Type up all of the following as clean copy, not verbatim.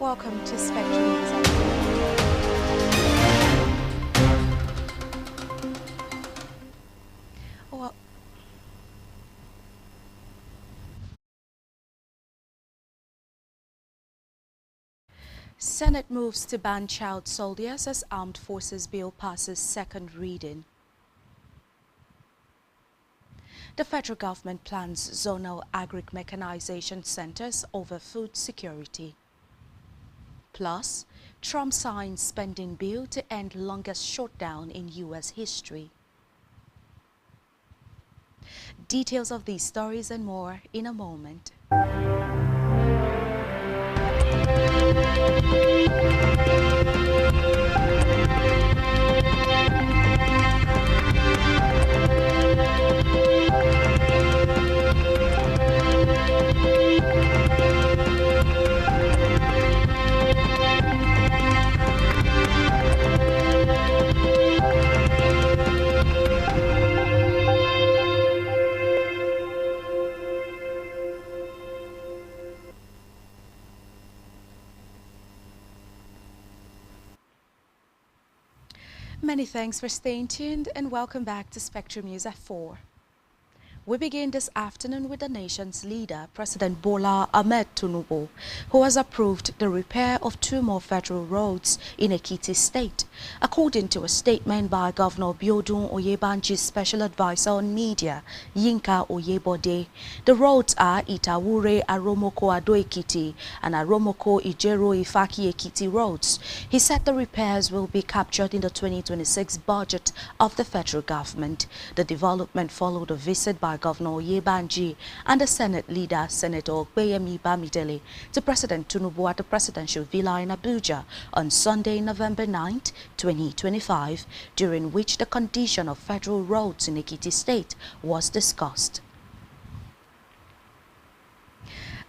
Welcome to Spectrum News. Well, Senate moves to ban child soldiers as Armed Forces Bill passes second reading. The federal government plans zonal agri-mechanization centers over food security. Plus, Trump signs spending bill to end longest shutdown in U.S. history. Details of these stories and more in a moment. Many thanks for staying tuned and welcome back to Spectrum News at 4. We begin this afternoon with the nation's leader, President Bola Ahmed Tinubu, who has approved the repair of 2 more federal roads in Ekiti State. According to a statement by Governor Biodun Oyebanji's Special Advisor on Media, Yinka Oyebode, the roads are Itawure Aromoko Ado Ekiti and Aromoko Ijero Ifaki Ekiti roads. He said the repairs will be captured in the 2026 budget of the federal government. The development followed a visit by Governor Oyebanji and the Senate leader, Senator Ogbeyemi Bamidele, to President Tinubu at the presidential villa in Abuja on Sunday, November 9, 2025, during which the condition of federal roads in Ekiti State was discussed.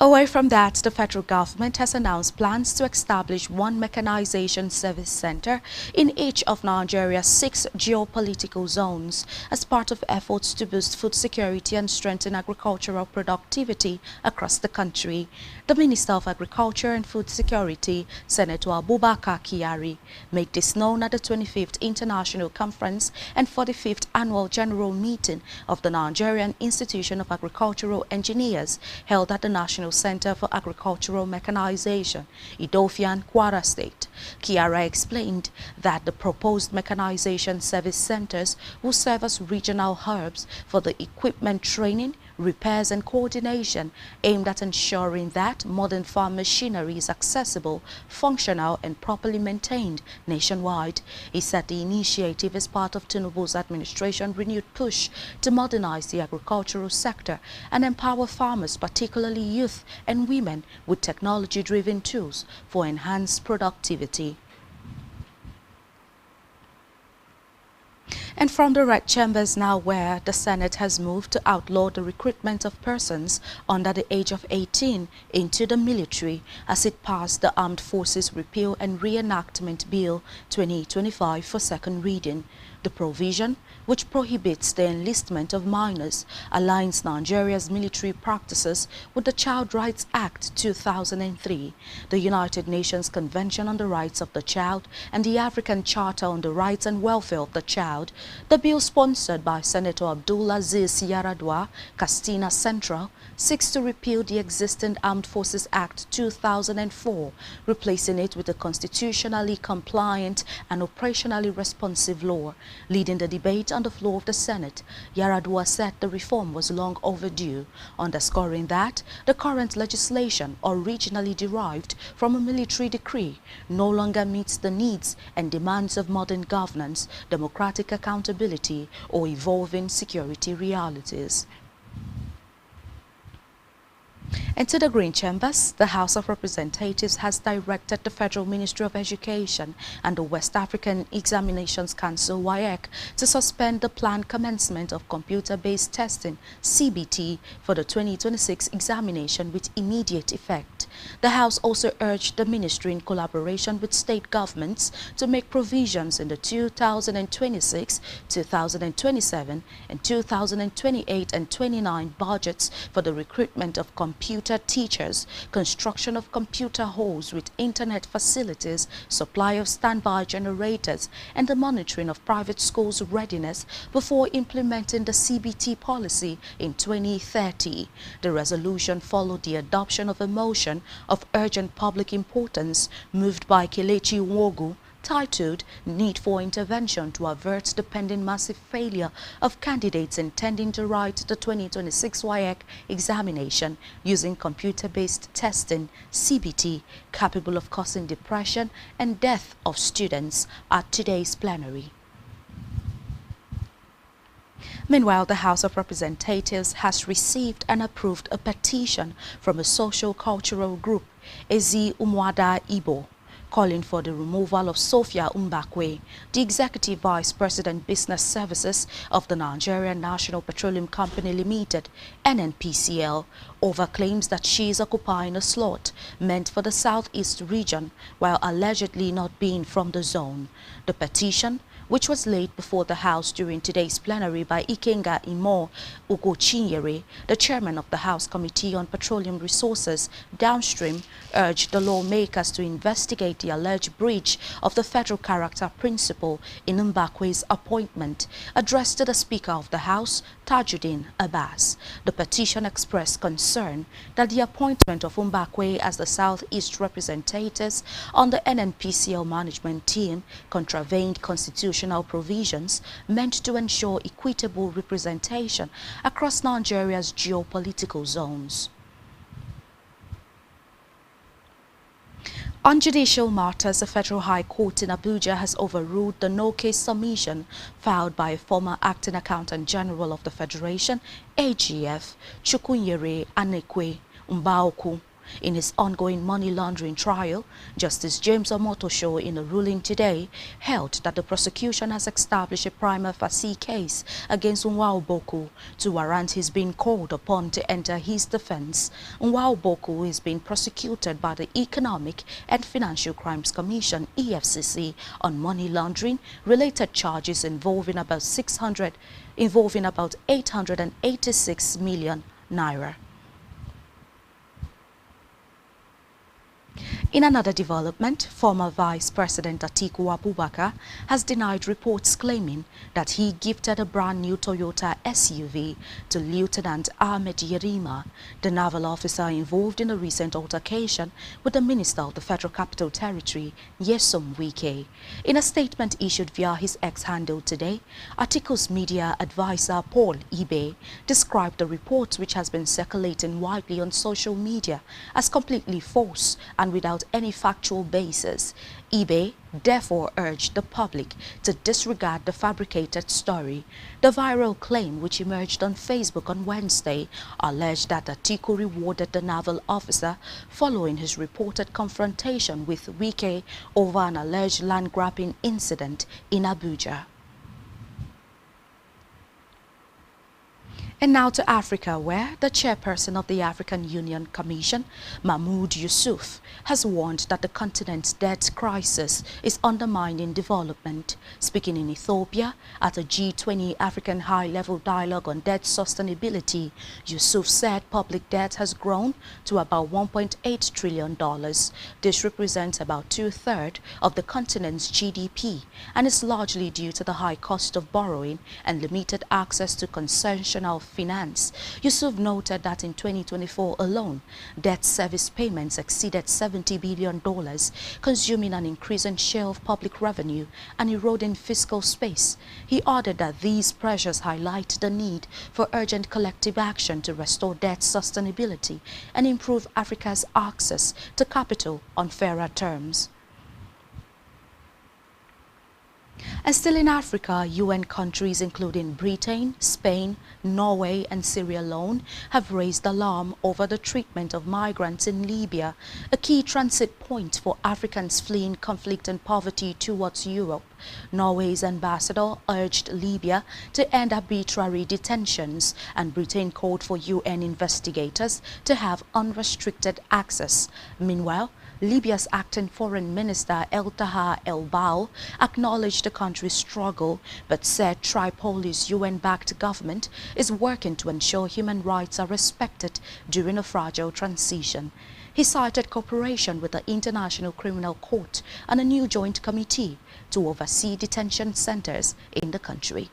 Away from that, the federal government has announced plans to establish 1 mechanization service center in each of Nigeria's 6 geopolitical zones as part of efforts to boost food security and strengthen agricultural productivity across the country. The Minister of Agriculture and Food Security, Senator Abubakar Kyari, made this known at the 25th International Conference and 45th Annual General Meeting of the Nigerian Institution of Agricultural Engineers held at the National Center for Agricultural Mechanization, Idofian, Kwara State. Kiara explained that the proposed mechanization service centers will serve as regional hubs for the equipment training, repairs and coordination aimed at ensuring that modern farm machinery is accessible, functional and properly maintained nationwide. He said the initiative is part of Tinubu's administration's renewed push to modernize the agricultural sector and empower farmers, particularly youth and women, with technology-driven tools for enhanced productivity. And from the red chambers now, where the Senate has moved to outlaw the recruitment of persons under the age of 18 into the military as it passed the Armed Forces Repeal and Reenactment Bill 2025 for second reading. The provision, which prohibits the enlistment of minors, aligns Nigeria's military practices with the Child Rights Act 2003, the United Nations Convention on the Rights of the Child, and the African Charter on the Rights and Welfare of the Child. The bill, sponsored by Senator Abdulaziz Yaradua, Castina Central, seeks to repeal the existing Armed Forces Act 2004, replacing it with a constitutionally compliant and operationally responsive law. Leading the debate on the floor of the Senate, Yaradua said the reform was long overdue, underscoring that the current legislation, originally derived from a military decree, no longer meets the needs and demands of modern governance, democratic accountability, or evolving security realities. And to the Green Chambers, the House of Representatives has directed the Federal Ministry of Education and the West African Examinations Council (WAEC) to suspend the planned commencement of computer-based testing (CBT) for the 2026 examination with immediate effect. The House also urged the ministry, in collaboration with state governments, to make provisions in the 2026, 2027, and 2028 and 29 budgets for the recruitment of computer computer teachers, construction of computer halls with internet facilities, supply of standby generators, and the monitoring of private schools' readiness before implementing the CBT policy in 2030. The resolution followed the adoption of a motion of urgent public importance moved by Kelechi Nwogu, titled Need for Intervention to Avert the Pending Massive Failure of Candidates Intending to Write the 2026 WAEC Examination using Computer-Based Testing, CBT, capable of causing depression and death of students at today's plenary. Meanwhile, the House of Representatives has received and approved a petition from a social-cultural group, Ezi Umwada Igbo, calling for the removal of Sophia Mbakwe, the Executive Vice President Business Services of the Nigerian National Petroleum Company Limited, Nnpcl, over claims that she is occupying a slot meant for the Southeast region while allegedly not being from the zone. The petition, which was laid before the House during today's plenary by Ikenga Imo Ugochinyere, the chairman of the House Committee on Petroleum Resources Downstream, urged the lawmakers to investigate the alleged breach of the federal character principle in Mbakwe's appointment. Addressed to the Speaker of the House, Tajuddin Abbas, the petition expressed concern that the appointment of Mbakwe as the Southeast representatives on the Nnpcl management team contravened constitutional provisions meant to ensure equitable representation across Nigeria's geopolitical zones. On judicial matters, the Federal High Court in Abuja has overruled the no-case submission filed by a former acting accountant general of the Federation, AGF, Chukwunyere Anekwe Mbaoku. In his ongoing money laundering trial, Justice James Omotosho, in a ruling today, held that the prosecution has established a prima facie case against Nwaoboku to warrant his being called upon to enter his defense. Nwaoboku is being prosecuted by the Economic and Financial Crimes Commission, EFCC, on money laundering related charges involving about 886 million naira. In another development, former Vice President Atiku Abubakar has denied reports claiming that he gifted a brand new Toyota SUV to Lieutenant Ahmed Yerima, the naval officer involved in a recent altercation with the Minister of the Federal Capital Territory, Nyesom Wike. In a statement issued via his X-handle today, Atiku's media advisor Paul Ibe described the report, which has been circulating widely on social media, as completely false and without any factual basis. Ibe therefore urged the public to disregard the fabricated story. The viral claim, which emerged on Facebook on Wednesday, alleged that Atiku rewarded the naval officer following his reported confrontation with Wike over an alleged land-grabbing incident in Abuja. And now to Africa, where the chairperson of the African Union Commission, Mahmoud Yusuf, has warned that the continent's debt crisis is undermining development. Speaking in Ethiopia at a G20 African high-level dialogue on debt sustainability, Yusuf said public debt has grown to about $1.8 trillion. This represents about two-thirds of the continent's GDP and is largely due to the high cost of borrowing and limited access to concessional finance. Yusuf noted that in 2024 alone, debt service payments exceeded $70 billion, consuming an increasing share of public revenue and eroding fiscal space. He added that these pressures highlight the need for urgent collective action to restore debt sustainability and improve Africa's access to capital on fairer terms. And still in Africa, UN countries including Britain, Spain, Norway and Sierra Leone have raised alarm over the treatment of migrants in Libya, a key transit point for Africans fleeing conflict and poverty towards Europe. Norway's ambassador urged Libya to end arbitrary detentions, and Britain called for UN investigators to have unrestricted access. Meanwhile, Libya's acting foreign minister El Taha El Bao acknowledged the country's country's struggle, but said Tripoli's UN-backed government is working to ensure human rights are respected during a fragile transition. He cited cooperation with the International Criminal Court and a new joint committee to oversee detention centers in the country.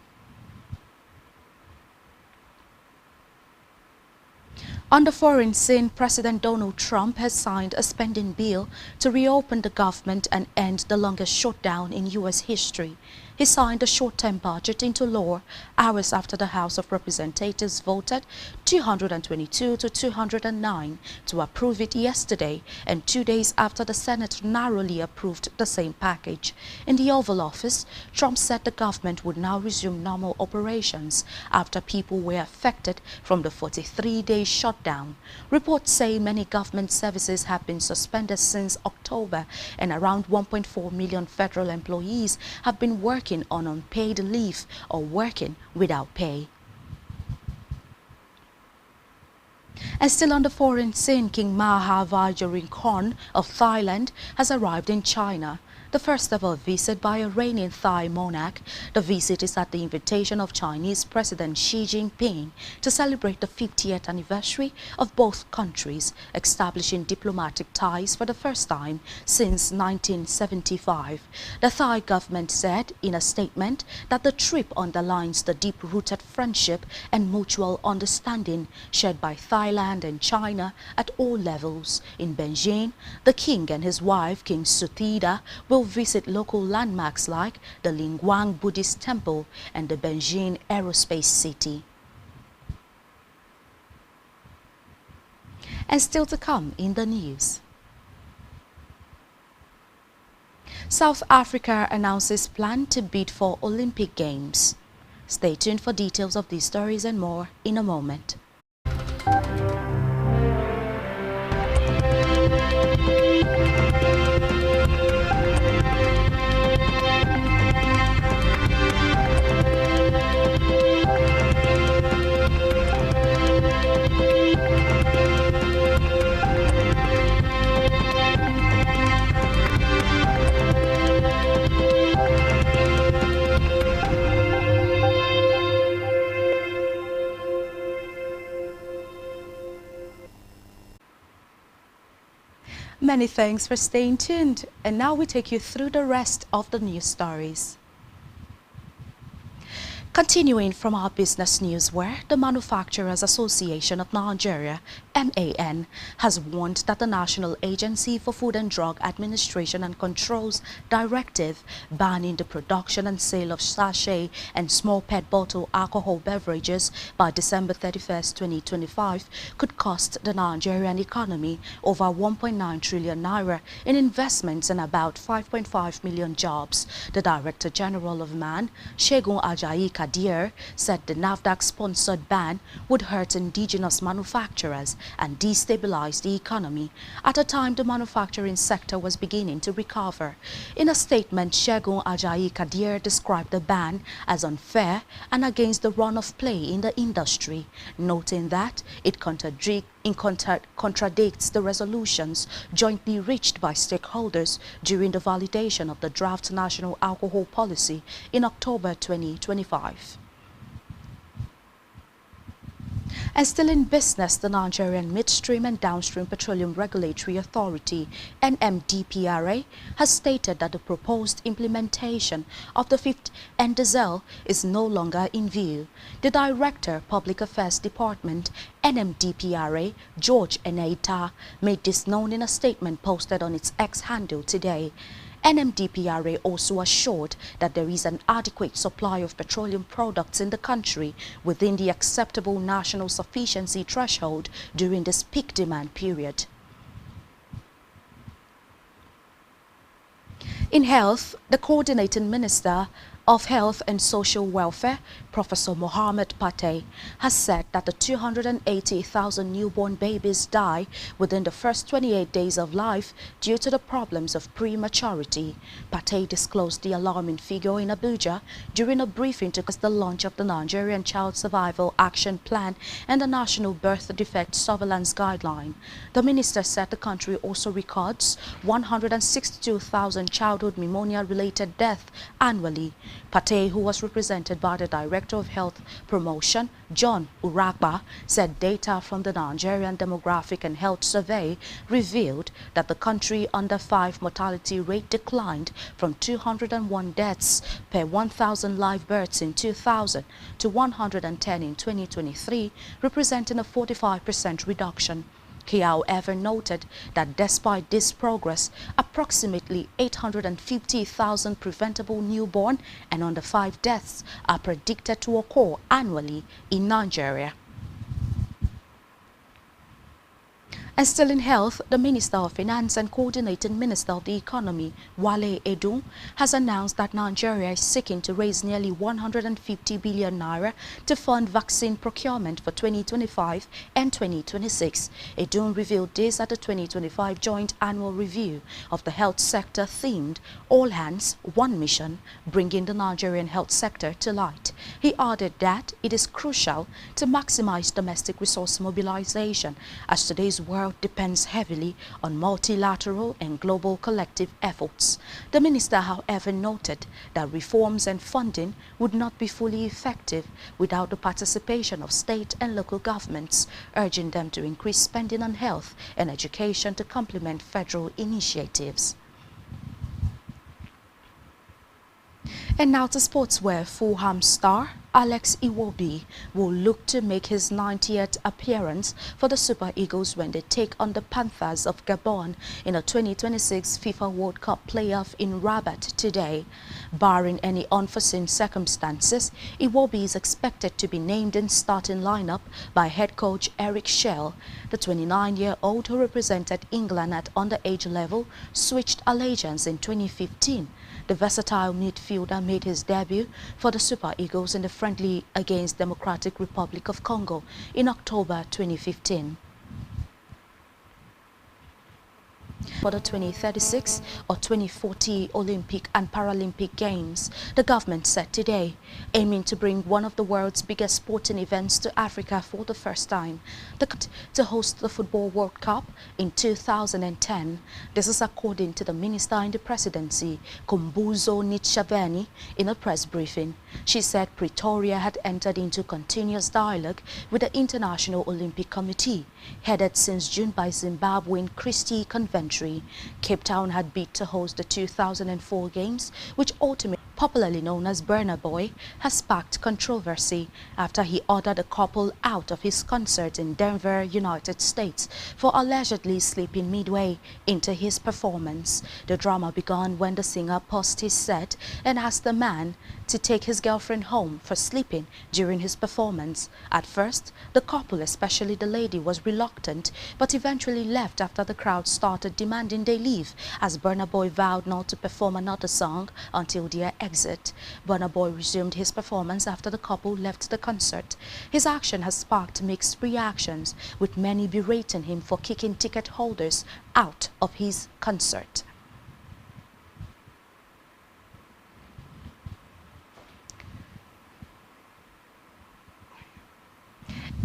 On the foreign scene, President Donald Trump has signed a spending bill to reopen the government and end the longest shutdown in U.S. history. He signed a short-term budget into law hours after the House of Representatives voted 222 to 209 to approve it yesterday, and 2 days after the Senate narrowly approved the same package. In the Oval Office, Trump said the government would now resume normal operations after people were affected from the 43-day shutdown. Reports say many government services have been suspended since October, and around 1.4 million federal employees have been working on unpaid leave or working without pay. And still on the foreign scene, King Maha Vajiralongkorn of Thailand has arrived in China. The first ever visit by a reigning Thai monarch. The visit is at the invitation of Chinese President Xi Jinping to celebrate the 50th anniversary of both countries establishing diplomatic ties for the first time since 1975. The Thai government said in a statement that the trip underlines the deep-rooted friendship and mutual understanding shared by Thailand and China at all levels. In Beijing, the king and his wife, King Suthida, will visit local landmarks like the Lingguang Buddhist Temple and the Beijing Aerospace City. And still to come in the news. South Africa announces plan to bid for Olympic Games. Stay tuned for details of these stories and more in a moment. Many thanks for staying tuned, and now we take you through the rest of the news stories. Continuing from our business news, where the Manufacturers Association of Nigeria, MAN, has warned that the National Agency for Food and Drug Administration and Control's directive banning the production and sale of sachet and small PET bottle alcohol beverages by December 31st, 2025 could cost the Nigerian economy over 1.9 trillion naira in investments and about 5.5 million jobs. The Director General of MAN, Segun Ajayi Kadir, said the NAFDAC-sponsored ban would hurt indigenous manufacturers and destabilize the economy at a time the manufacturing sector was beginning to recover. In a statement, Segun Ajayi Kadir described the ban as unfair and against the run of play in the industry, noting that it contradicts the resolutions jointly reached by stakeholders during the validation of the draft National Alcohol Policy in October 2025. And still in business, the Nigerian Midstream and Downstream Petroleum Regulatory Authority, Nnpcl, has stated that the proposed implementation of the fifth Nnpcl is no longer in view. The Director, Public Affairs Department, Nnpcl, George Eneita, made this known in a statement posted on its X handle today. Nnpcl also assured that there is an adequate supply of petroleum products in the country within the acceptable national sufficiency threshold during this peak demand period. In health, the Coordinating Minister of Health and Social Welfare, Professor Mohammed Pate, has said that the 280,000 newborn babies die within the first 28 days of life due to the problems of prematurity. Pate disclosed the alarming figure in Abuja during a briefing to discuss the launch of the Nigerian Child Survival Action Plan and the National Birth Defect Surveillance Guideline. The minister said the country also records 162,000 childhood pneumonia-related deaths annually. Pate, who was represented by the Director of Health Promotion, John Urakba, said data from the Nigerian Demographic and Health Survey revealed that the country under 5 mortality rate declined from 201 deaths per 1,000 live births in 2000 to 110 in 2023, representing a 45% reduction. He, however, noted that despite this progress, approximately 850,000 preventable newborn and under 5 deaths are predicted to occur annually in Nigeria. And still in health, the Minister of Finance and Coordinating Minister of the Economy, Wale Edun, has announced that Nigeria is seeking to raise nearly 150 billion naira to fund vaccine procurement for 2025 and 2026. Edun revealed this at the 2025 Joint Annual Review of the Health Sector themed All Hands, One Mission, bringing the Nigerian health sector to light. He added that it is crucial to maximize domestic resource mobilization as today's world depends heavily on multilateral and global collective efforts. The minister, however, noted that reforms and funding would not be fully effective without the participation of state and local governments, urging them to increase spending on health and education to complement federal initiatives. And now to sports, where Fulham star Alex Iwobi will look to make his 90th appearance for the Super Eagles when they take on the Panthers of Gabon in the 2026 FIFA World Cup playoff in Rabat today. Barring any unforeseen circumstances, Iwobi is expected to be named in starting lineup by head coach Eric Schell. The 29-year-old, who represented England at underage level, switched allegiance in 2015. The versatile midfielder made his debut for the Super Eagles in the friendly against Democratic Republic of Congo in October 2015. For the 2036 or 2040 Olympic and Paralympic Games, the government said today, aiming to bring one of the world's biggest sporting events to Africa for the first time, to host the Football World Cup in 2010. This is according to the Minister in the Presidency, Kumbuzo Nitshaveni, in a press briefing. She said Pretoria had entered into continuous dialogue with the International Olympic Committee, headed since June by Zimbabwean Christy Conventry. Cape Town had bid to host the 2004 Games, which ultimately, popularly known as Burna Boy, has sparked controversy after he ordered a couple out of his concert in Denver, United States, for allegedly sleeping midway into his performance. The drama began when the singer paused his set and asked the man to take his girlfriend home for sleeping during his performance. At first, the couple, especially the lady, was reluctant, but eventually left after the crowd started demanding they leave, as Burna Boy vowed not to perform another song until their exit. Burna Boy resumed his performance after the couple left the concert. His action has sparked mixed reactions, with many berating him for kicking ticket holders out of his concert.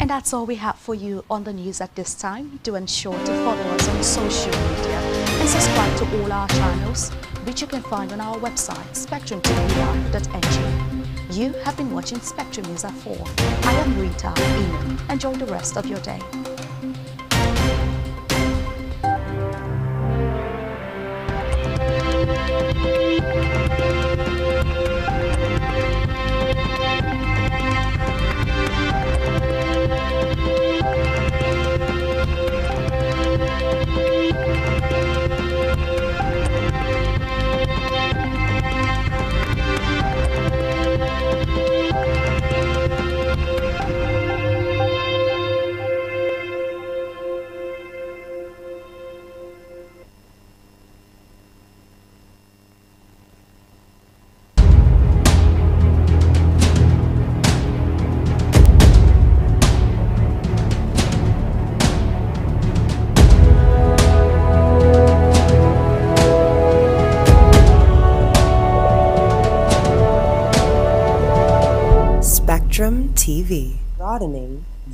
And that's all we have for you on the news at this time. Do ensure to follow us on social media and subscribe to all our channels, which you can find on our website, spectrumtv.ng. You have been watching Spectrum News at 4. I am Rita Ian. Enjoy the rest of your day. Spectrum TV, broadening